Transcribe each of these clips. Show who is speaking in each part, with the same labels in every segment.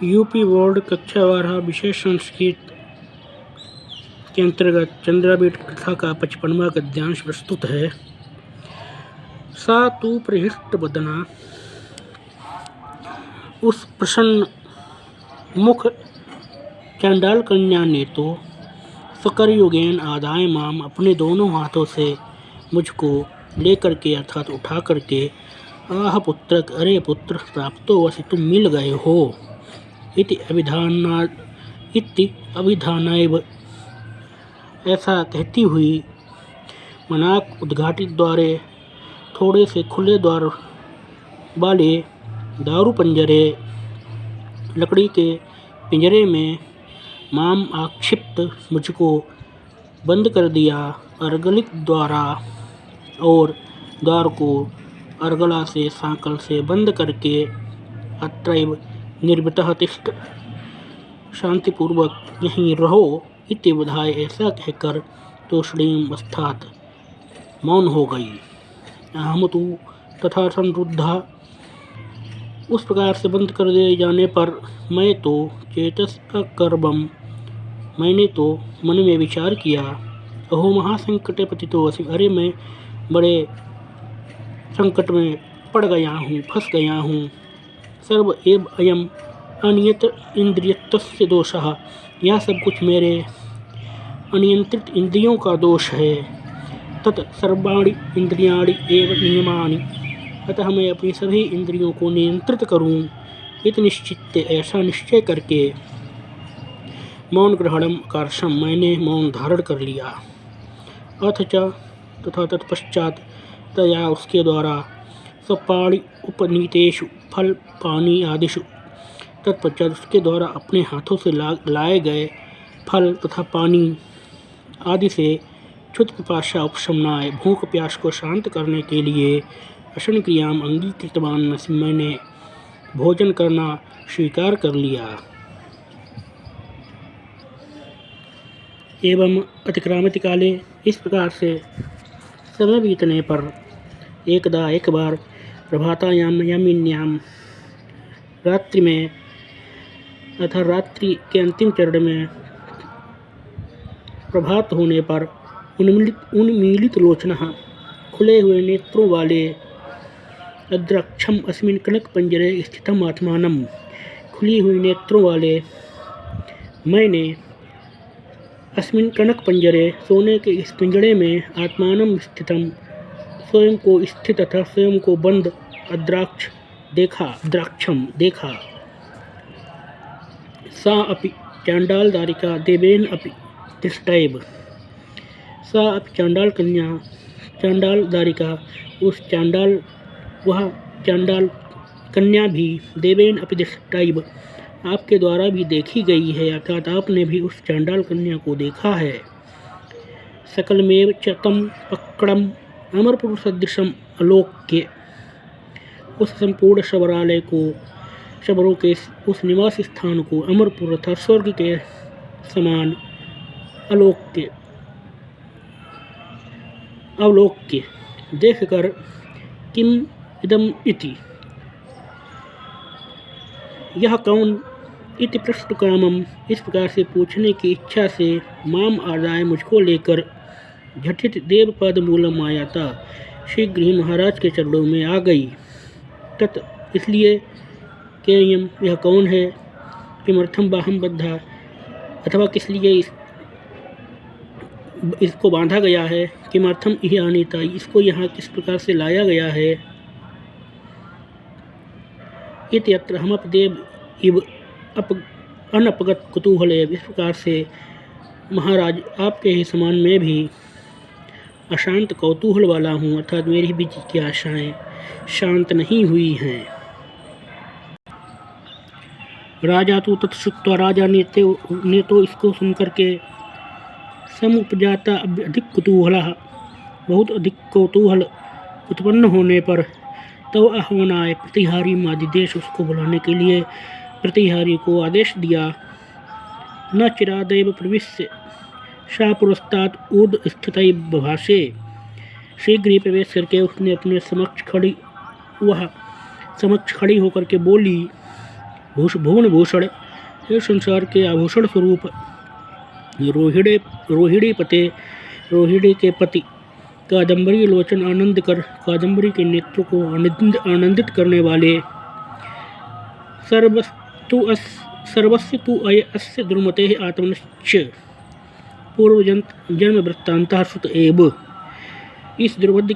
Speaker 1: UP board कक्षा 12 विशेष संस्कृत के अंतर्गत चंद्राबीट कथा का 55वां गद्यांश प्रस्तुत है। सा तू प्रहृष्ट बदना, उस प्रसन्न मुख चांडाल कन्या ने तो सकर युगेन आदाय माम, अपने दोनों हाथों से मुझको लेकर के अर्थात उठा करके, आह पुत्रक, अरे पुत्र, प्राप्तो वसी, तुम मिल गए हो, इति अभिधानायव, ऐसा कहती हुई मनाक उद्घाटित द्वारे, थोड़े से खुले द्वार वाले दारू पंजरे, लकड़ी के पिंजरे में माम आक्षिप्त, मुझको बंद कर दिया, अर्गलिक द्वारा, और द्वार को अर्गला से सांकल से बंद करके, अत्रैव निर्भीतः तिष्ठ, शांतिपूर्वक यहीं रहो, इति बधाई, ऐसा कहकर तूष्णीम अस्थात मौन हो गई। अहम तू तथा संरुद्धा, उस प्रकार से बंद कर दिए जाने पर मैं तो चेतस अकर्मम, मैंने तो मन में विचार किया, अहो महासंकटे पतितो अस्मि, अरे मैं बड़े संकट में पड़ गया हूँ, फंस गया हूँ। सर्व एव अयम अनियत इंद्रियतस्य दोषः, यह सब कुछ मेरे अनियंत्रित इंद्रियों का दोष है। तत् सर्वाणि इंद्रियाणि एव नियमानि, अतः मैं अपनी सभी इंद्रियों को नियंत्रित करूं, इत निश्चित, ऐसा निश्चय करके, मौन ग्रहणम कार्षम, मैंने मौन धारण कर लिया। अथ च तथा तत्पश्चात, तया उसके द्वारा, स्वपाणि उपनीतेषु फल पानी आदिषु, तत्पश्चात उसके द्वारा अपने हाथों से लाए गए फल तथा पानी आदि से क्षुत पिपाशा उपशमनाय, भूख प्यास को शांत करने के लिए, अशन क्रियाम अंगीकृतवान, मैंने भोजन करना स्वीकार कर लिया। एवं अतिक्रामति काले, इस प्रकार से समय बीतने पर, एकदा एक बार, प्रभातायाम यामिन्याम, रात्रि में अर्थात रात्रि के अंतिम चरण में, प्रभात होने पर, उन्मीलित लोचनः, खुले हुए नेत्रों वाले, अद्राक्षम अस्मिन् कनक पंजरे स्थितम आत्मानम, खुली हुई नेत्रों वाले मैंने, अस्मिन् कनक पंजरे, सोने के इस पिंजड़े में, आत्मानम स्थितम, स्वयं को स्थित तथा स्वयं को बंद, अद्राक्ष देखा, द्राक्षम देखा। सा अपि चांडाल दारिका देवेन अपि तिष्ठैव, सा अपि चांडाल कन्या, चांडाल दारिका, उस चांडाल, वह चांडाल कन्या भी, देवेन अपि तिष्ठैव, आपके द्वारा भी देखी गई है, अर्थात आपने भी उस चांडाल कन्या को देखा है। सकलमेव च तम पक्कडम, अमर पुरुष सदृशम अलोक्य, उस संपूर्ण शबरालय को, शबरों के उस निवास स्थान को, अमरपुर तथा स्वर्ग के समान अलोक्य, अवलोक्य देखकर, किम इदम इति, यह कौन, इति पृष्ठकामम, इस प्रकार से पूछने की इच्छा से, माम आदाय, मुझको लेकर, झटित देवपद मूलम आया था, शीघ्र ही महाराज के चरणों में आ गई। तत् इसलिए कि यह कौन है, किमर्थम बाहम बद्धा, अथवा किस लिए इसको बांधा गया है, किमर्थम यह अनीता, इसको यहाँ किस प्रकार से लाया गया है। इत्यत्र हमपदेव इव अनपगत कुतूहल, इस प्रकार से महाराज आपके ही समान मैं भी अशांत कौतूहल वाला हूँ, अर्थात मेरी भी की आशाएं शांत नहीं हुई हैं। राजा तो तत्सुत्वा, राजा ने तो इसको सुनकर के, समुपजाता अधिक कुतूहल, बहुत अधिक कौतूहल उत्पन्न होने पर, तो आह्वानाय प्रतिहारी आदिदेश, उसको बुलाने के लिए प्रतिहारी को आदेश दिया। न चिरादेव प्रविश्य सा पुरस्तात् ऊर्ध स्थितै बभाषे, शीघ्र ही प्रवेश करके उसने अपने समक्ष खड़ी होकर के बोली, भुवन भूषण, हे संसार के आभूषण स्वरूप रोहिणी के पति, कादम्बरी लोचन आनंद कर, कादम्बरी के नेत्र को आनंदित करने वाले, सर्वस्य तु अय अस्य दुर्मतेः आत्मनश्च पूर्व जन्म वृत्तान्तः श्रुत एव। इस दुर्बुद्धि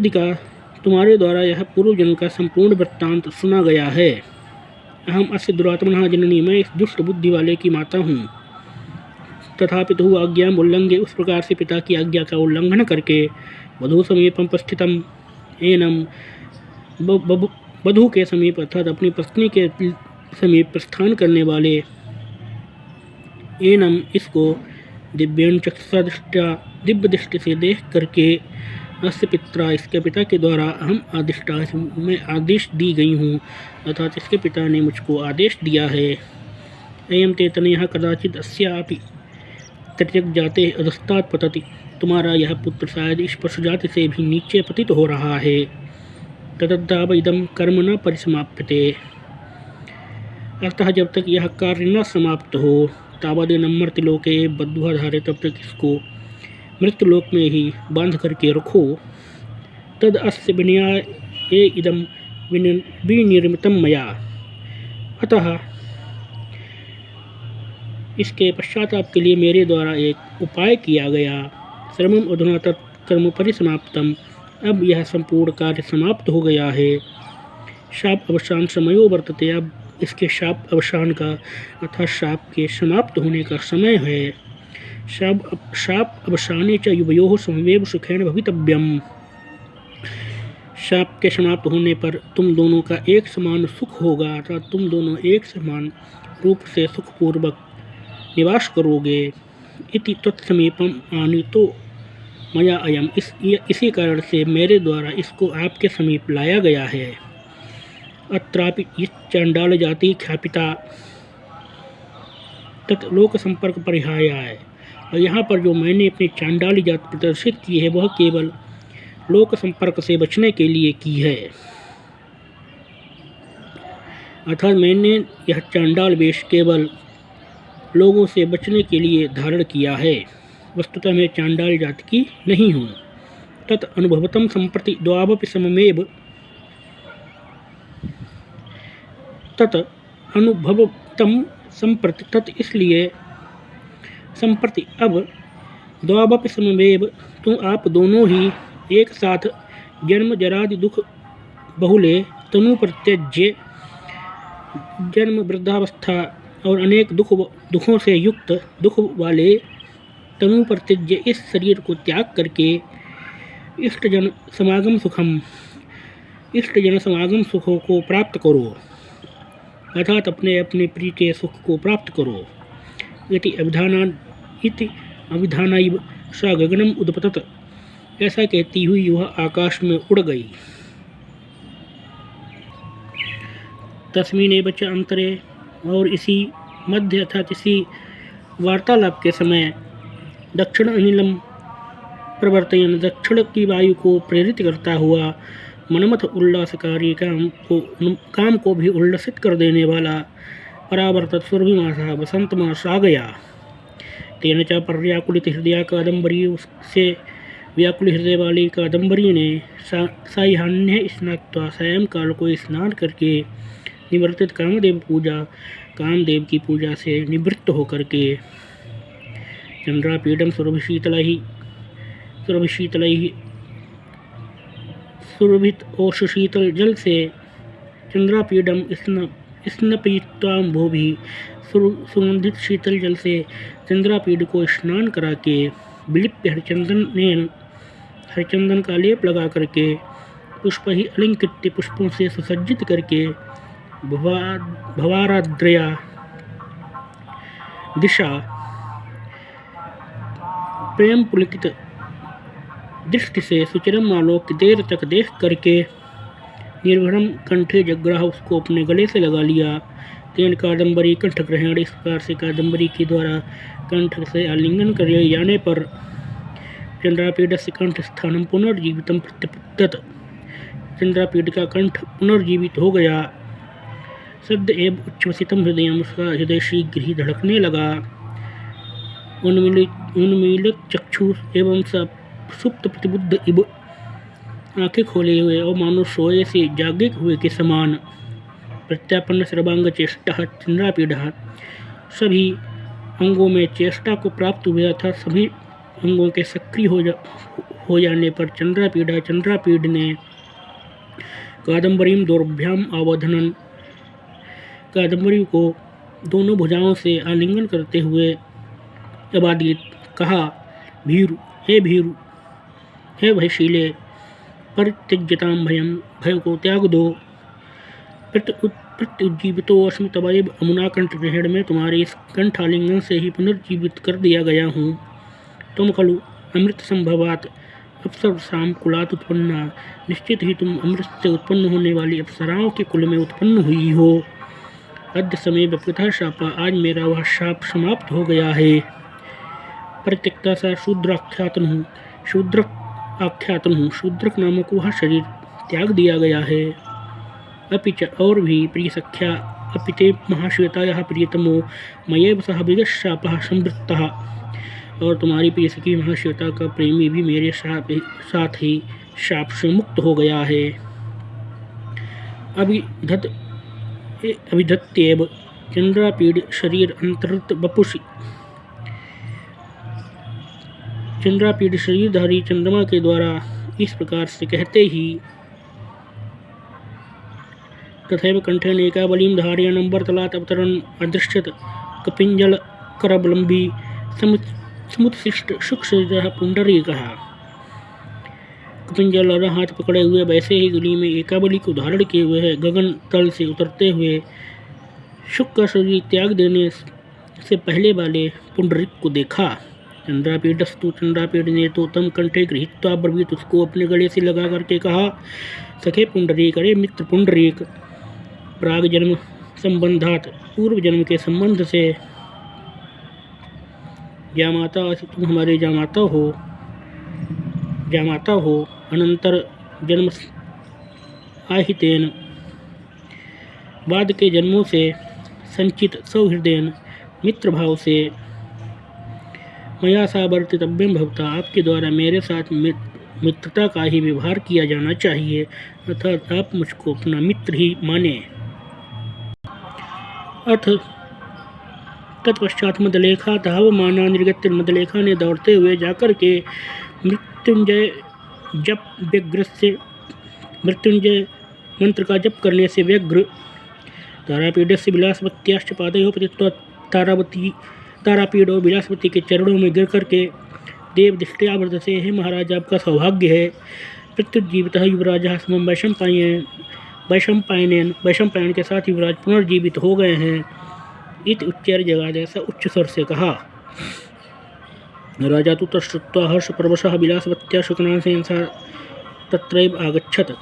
Speaker 1: का तुम्हारे द्वारा यह पूर्व जन्म का संपूर्ण वृत्तांत सुना गया है। अहम अस्य दुरात्मनः जननी, मैं इस दुष्ट बुद्धि वाले की माता हूँ। तथा पितुः आज्ञा उल्लंघ्य, उस प्रकार से पिता की आज्ञा का उल्लंघन करके, वधू समीपम उपस्थितम एनम, वधू के समीप अर्थात अपनी पत्नी के समीप प्रस्थान करने वाले, एनम इसको दिव्यं चक्षुषा दृष्ट्या, दिव्य दृष्टि से देख करके, अस्य पित्रा इसके पिता के द्वारा अहम आदिष्टा, मैं आदेश दी गई हूँ अर्थात इसके पिता ने मुझको आदेश दिया है। अयम ते तनयः कदाचित् अस्यापि तृतीयक जाते अधस्तात् पतति, तुम्हारा यह पुत्र शायद इस पशु जाति से भी नीचे पतित हो रहा है। ततद्दाव इदं कर्म न परिसमाप्यते, अतः जब तक यह कार्य न समाप्त हो, तावदेनं मर्त्यलोके बद्ध्वा धारे, तब तक इसको मृत्युलोक में ही बांध करके रखो। तद अस्य विनयाय इदं विनिर्मितं मया, अतः इसके पश्चाताप के लिए मेरे द्वारा एक उपाय किया गया। श्रमम अधुना तत्कर्म परिसमाप्तम, अब यह संपूर्ण कार्य समाप्त हो गया है। शाप अवसान समयो वर्तते, अब इसके शाप अवसान का अर्थात शाप के समाप्त होने का समय है। शाप अवसाने च युवयोः समवेव सुखेन भवितव्यम, शाप के समाप्त होने पर तुम दोनों का एक समान सुख होगा अर्थात तुम दोनों एक समान रूप से सुखपूर्वक निवास करोगे। इति तत्समीपम आनीतो मया अयम, इसी कारण से मेरे द्वारा इसको आपके समीप लाया गया है। अत्रापि चांडाल जाति ख्यापिता तत्लोक संपर्क परिहाय है, और यहाँ पर जो मैंने अपनी चांडाली जात प्रदर्शित की है वह केवल लोक संपर्क से बचने के लिए की है। अर्थात मैंने यह चांडाल वेश केवल लोगों से बचने के लिए धारण किया है, वस्तुतः मैं चांडाल जाति की नहीं हूँ। तत् अनुभवतम संप्रति द्वावपि सममेव, तत् अनुभवतम संप्रति, तत् इसलिए संप्रति अब, द्वावपि सममेव तुम आप दोनों ही एक साथ, जन्म जरादि दुख बहुले तनु प्रत्यज्य, जन्म वृद्धावस्था और अनेक दुखों से युक्त दुख वाले तनु प्रत्यज्य इस शरीर को त्याग करके इष्ट जन समागम सुखों को प्राप्त करो अर्थात अपने अपने प्रिय के सुख को प्राप्त करो। इति अभिधानाइव सा गगनम उद्पतत, ऐसा कहती हुई वह आकाश में उड़ गई। तस्मिन् एव च अंतरे, और इसी मध्य अर्थात इसी वार्तालाप के समय, दक्षिण अनिलम प्रवर्तयन, दक्षिण की वायु को प्रेरित करता हुआ, मनमथ उल्लासकारी काम को भी उल्लसित कर देने वाला, परावर्तत सुरभिमासा वसंत मास आ गया। तेन च पर्याकुलित हृदया कादम्बरी, उससे व्याकुल हृदय वाली कादम्बरी ने सायाह्ने स्नात्वा, सायं काल को स्नान करके, निवर्तित कामदेव की पूजा से निवृत्त होकर के, चंद्रापीडम सुरभित और सुशीतल जल से, चंद्रापीडम स्नपयित्वा भी, सुगंधित शीतल जल से चंद्रापीड को स्नान करा के, विलिप्य हरिचंदन का लेप लगा करके, पुष्प ही अलंकृत्य पुष्पों से सुसज्जित करके, भवाराद्रया दिशा प्रेम पुलकित दृष्टि से सुचिरम आलोक देर तक देख करके, निर्भरम कंठे जग्राह, उसको अपने गले से लगा लिया। तेन कादम्बरी कंठ ग्रहण, इस प्रकार से कादम्बरी के द्वारा कंठ से आलिंगन कर जाने पर, चंद्रापीडस्य कंठ स्थानम पुनर्जीवितम प्रत्यपतत, चंद्रापीड का कंठ पुनर्जीवित हो गया। सद्य एव उच्छ्वसितम हृदय, उसका हृदय शीघ्र ही धड़कने लगा। उन्मीलित चक्षु एवं सुप्त प्रतिबुद्ध इव, आंखें खोले हुए और मानो सोए से जागे हुए के समान प्रत्यापन्न सर्वांग चेष्टा चंद्रापीड, सभी अंगों में चेष्टा को प्राप्त हुआ था। सभी अंगों के सक्रिय हो जाने पर चंद्रापीड ने कादम्बरीम दोर्भ्याम आवर्धनन, कादम्बरी को दोनों भुजाओं से आलिंगन करते हुए अबादित कहा, भीरु, हे भयशीले, परित्यज्यताम भयम, भय को त्याग दो। प्रत्युज्जीवितो अस्मि तवैव अमुना कंठग्रहेण में तुम्हारे इस कंठालिंगन से ही पुनर्जीवित कर दिया गया हूँ। तुम खलु अमृत संभवात अप्सरसाम कुलात उत्पन्ना, निश्चित ही तुम अमृत से उत्पन्न होने वाली अप्सराओं के कुल में उत्पन्न हुई हो। अद्य समय विप्रथा शापा, आज मेरा वह शाप समाप्त हो गया है। परित्यक्ता सा शूद्राख्यातन हूँ, शूद्रक नामक वह शरीर त्याग दिया गया है। अपिच और भी प्रिय सख्या, अपिते महाश्वेता यह प्रियतमो मयेव सह विगशापः संवृत्तः, और तुम्हारी प्रिय सखी महाश्वेता का प्रेमी भी मेरे साथ ही शाप से मुक्त हो गया है। अभिधत्तेव चंद्रापीड शरीर अंतर्त वपुषि, चंद्रापीड शरीरधारी चंद्रमा के द्वारा इस प्रकार से कहते ही तथैव कंठेन एकावलीं धारयन् अम्बरतलात् अवतरन् अदृश्यत कपिंजल करवलंबी समुत्सिष्ट शुक्शरीरः पुंडरीकः। कपिंजल और हाथ पकड़े हुए वैसे ही गली में एकावली को धारण किए हुए है। गगन तल से उतरते हुए शुक का शरीर त्याग देने से पहले वाले पुंडरीक को देखा। चंद्रापीडस्तु, चंद्रापीड ने तो तम कंठे गृहीत्वा ब्रवीत, उसको अपने गले से लगा करके कहा, सखे पुंडरीक, अरे मित्र पुंडरीक, प्राग जन्म संबंधात, पूर्व जन्म के संबंध से, जामाता, तुम हमारे जामाता हो, अनंतर जन्म आहितेन, बाद के जन्मों से संचित सौहृदयन, मित्र भाव से, मया सा वर्तितव्यम भवता, आपके द्वारा मेरे साथ मित्रता का ही व्यवहार किया जाना चाहिए, अर्थात आप मुझको अपना मित्र ही माने। अथ तत्पश्चात मदलेखा धावमाना निर्गत्य, मदलेखा ने दौड़ते हुए जाकर के मृत्युंजय मंत्र का जप करने से व्यग्र तारापीडस्य विलासवत्याश्च पादयोः पतित्वा तारापीड और विलासवती के चरणों में गिर करके देव दृष्टिया वर्धसे, हे महाराज, आपका सौभाग्य है। प्रत्युज्जीवितः युवराजः समं वैशंपायन के साथ युवराज पुनर्जीवित हो गए हैं। इत उच्चैर जगाद, ऐसा उच्च स्वर से कहा। राजा तो तश्रुत्वा हर्षपरवशः विलासवत्या शुकनासेन सा तत्रैव आगच्छत,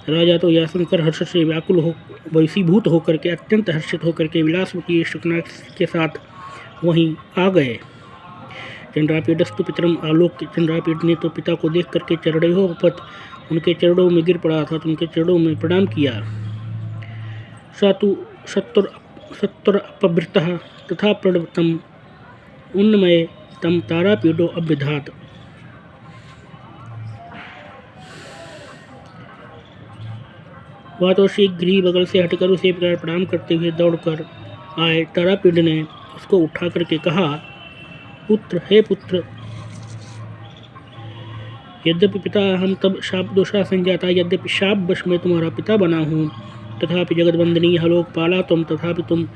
Speaker 1: राजा तो यह सुनकर हर्ष से व्याकुल हो वशीभूत होकर के अत्यंत हर्षित होकर के विलासवती शुकना के साथ वहीं आ गए। चंद्रापीडस्तु पितरम आलोक्य, चंद्रापीड ने तो पिता को देख करके चरणयोपत, उनके चरणों में गिर पड़ा था, उनके चरणों में प्रणाम किया। सातु सत्तर अपवृतः तथा प्रणवतम उन्नमय तम तारापीडो अभ्यधात, वह तो शीघ्र ही बगल से हटकर उसे प्रणाम करते हुए दौड़कर आए। तारापीड ने उसको उठा करके कहा, पुत्र, हे पुत्र, यद्यपि पिता हम तब शाप दोषा संजाता, यद्यपि शाप वश में तुम्हारा पिता बना हूँ, तथापि जगतवंदनीय लोकपाला तुम, तथापि तुम